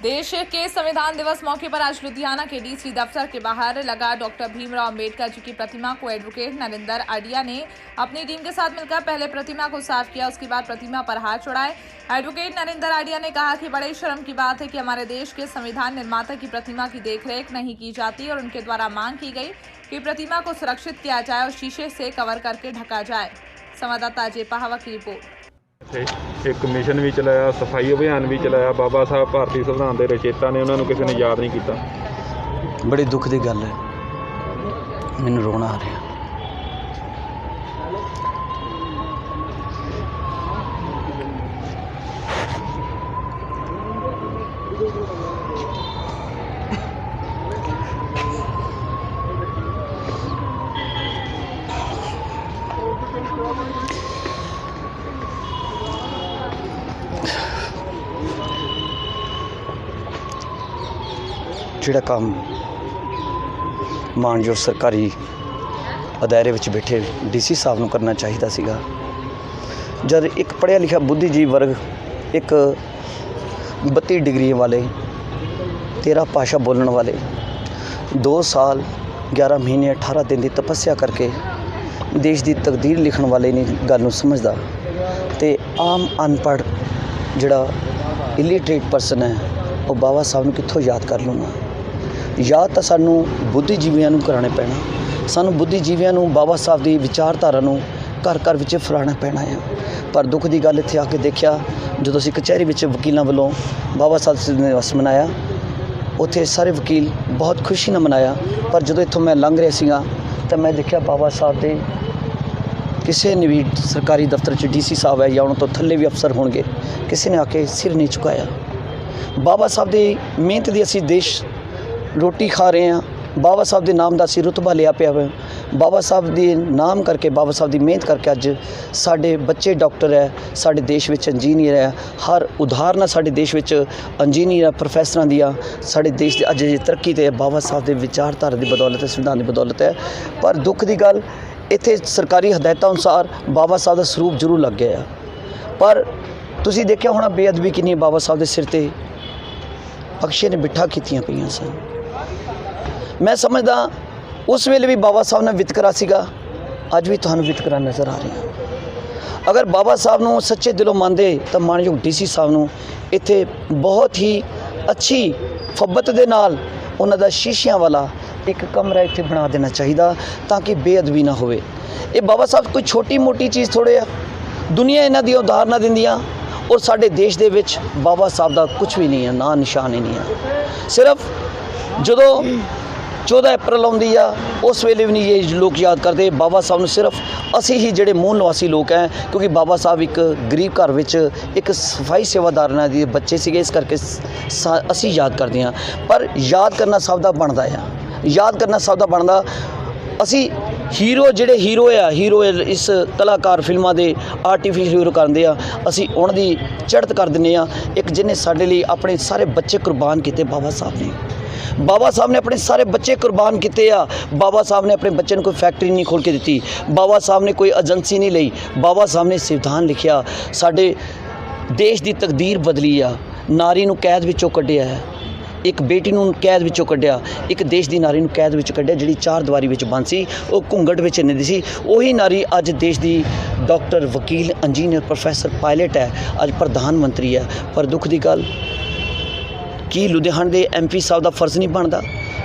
देश के संविधान दिवस मौके पर आज लुधियाना के डीसी दफ्तर के बाहर लगा डॉक्टर भीमराव अंबेडकर जी की प्रतिमा को एडवोकेट नरेंद्र आडिया ने अपनी टीम के साथ मिलकर पहले प्रतिमा को साफ किया, उसके बाद प्रतिमा पर हाथ चढ़ाए। एडवोकेट नरेंद्र आडिया ने कहा कि बड़े शर्म की बात है कि हमारे देश के संविधान निर्माता की प्रतिमा की देखरेख नहीं की जाती और उनके द्वारा मांग की गई कि प्रतिमा को सुरक्षित किया जाए और शीशे से कवर करके ढका जाए। संवाददाता अजय पहावा की रिपोर्ट। एक मिशन भी चलाया, सफाई अभियान भी चलाया। बाबा साहब भारतीय संविधान के रचेता ने, उन्होंने किसी ने याद नहीं किया। बड़ी दुख की गल है, मैनूं रोना आ रहा। ਜਿਹੜਾ काम मानयोग सरकारी अदारे ਵਿੱਚ बैठे डीसी साहब ਨੂੰ करना चाहिए ਸੀਗਾ। जब एक पढ़िया लिखा बुद्धिजीवी वर्ग, एक 32 डिग्री वाले, 13 भाषा बोलने वाले, 2 साल 11 महीने 18 दिन की तपस्या करके देश की तकदीर लिखण वाले नहीं गल नूं समझदा ते आम अनपढ़ जिहड़ा इलिटरेट परसन है वो बाबा साहब नूं कित्थों याद कर लूँगा। याद तो सानू बुद्धिजीवियों नूं कराने पैना, सानू बुद्धिजीवियों नूं बाबा साहब की विचारधारा नूं घर घर विच फैलाना पैना है। पर दुख की गल इत्थे आके देखिया, जो असीं कचहरी विच वकीलों वालों बाबा साहब दिवस मनाया, उत्थे सारे वकील बहुत खुशी नाल मनाया। पर जो इत्थों मैं लंघ रहा सीगा तो मैं देखिया बाबा साहब के किसी ने भी सरकारी दफ्तर च डीसी साहब है या उन्होंने तो थल्ले भी अफसर होणगे, किसी ने आके सिर नहीं झुकाया। बाबा साहब की मेहनत की असीं देश रोटी खा रहे हैं, बाबा साहब के नाम का असीं रुतबा लिया पिया है। बाबा साहब के नाम करके, बाबा साहब की मेहनत करके अज साडे बच्चे डॉक्टर है, साडे देश विच इंजीनियर है, हर उदाहरण साडे देश विच इंजीनियर प्रोफैसरां दियां साडे देश अज तरक्की ते बाबा साहब के विचारधारा की बदौलत है, संविधान की बदौलत है। पर दुख की गल इत्थे सरकारी हदायतों अनुसार बाबा साहब का स्वरूप जरूर लग गया, पर तुसीं देखिया होना बेअदबी कितनी बाबा साहब के सिर ते बख्शे ने बिठा कीतियां पईयां सन। मैं समझदा उस वेले भी बाबा साहब ने वितकरा सीगा, अज भी तुहानूं वितकरा नज़र आ रहा। अगर बाबा साहब नूं सच्चे दिलों मानदे तो मानयोग डीसी साहब नूं इत्थे बहुत ही अच्छी फब्बत दे नाल उन्हां दा शीशियां वाला एक कमरा इत्थे बना देना चाहिए ताकि बेअदबी ना होवे। ये बाबा साहब कोई छोटी मोटी चीज़ थोड़े आ, दुनिया इन्हां दी उदाहरणां दिंदियां और साडे देश दे विच बाबा साहब दा कुछ भी नहीं है, ना निशान ही नहीं है। सिर्फ जदों 14 अप्रैल आउंदी आ उस वेले भी नहीं ये लोग याद करते बाबा साहब नूं, सिर्फ असी ही जिहड़े मूल निवासी लोग हैं, क्योंकि बाबा साहब एक गरीब घर विच एक सफाई सेवादारां दे बच्चे सीगे, इस करके असी याद करते हैं। पर याद करना सब दा बनदा है, याद करना सब दा बनदा। असी हीरो जिहड़े हीरो इस कलाकार फिल्मां दे आर्टिफिशियल हीरो करदे आ, असी उन्हां दी चढ़त कर दिंदे आ। एक जिन्हें साडे लई अपने सारे बच्चे कुर्बान कीते बाबा साहब ने, बाबा साहब ने अपने सारे बच्चे कुर्बान किए आ। बाबा साहब ने अपने बच्चे कोई फैक्ट्री नहीं खोल के दी, बाबा साहब ने कोई एजेंसी नहीं ली, बाबा साहब ने संविधान लिखिया, साडे देश की तकदीर बदली आ। नारी नूं कैद विचों कढ़िया है, एक बेटी नूं कैद विचों कढ़िया, एक देश की नारी नूं कैद विचों कढ़िया जिहड़ी 4 दीवारी विच बंद सी, वो घुंघट विच नहीं सी। उही नारी अज देश की डॉक्टर, वकील, इंजीनियर, प्रोफैसर, पायलट है, अज प्रधानमंत्री है। पर दुख की गल कि लुधियाना के MP साहब का फर्ज नहीं बनता,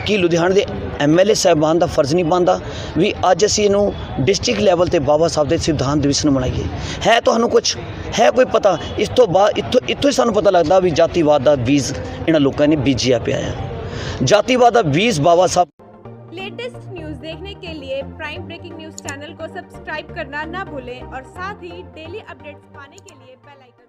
कि लुधियाना के MLA साहबान का फर्ज नहीं बनता भी अज असी इनू डिस्ट्रिक्ट लैवल पर बाबा साहब के संविधान दिवस मनाइए। है तो कुछ है कोई पता? इस तो बाद इत्थों ही सानू पता लगता भी जातिवाद का बीज इन्हां लोगों ने बीजिया पिया है, जातिवाद का बीज बाबा साहब। लेटेस्ट न्यूज़ देखने के लिए प्राइम ब्रेकिंग न्यूज़ चैनल को सब्सक्राइब करना ना भूलें और साथ ही डेली अपडेट्स पाने के लिए बेल आइकन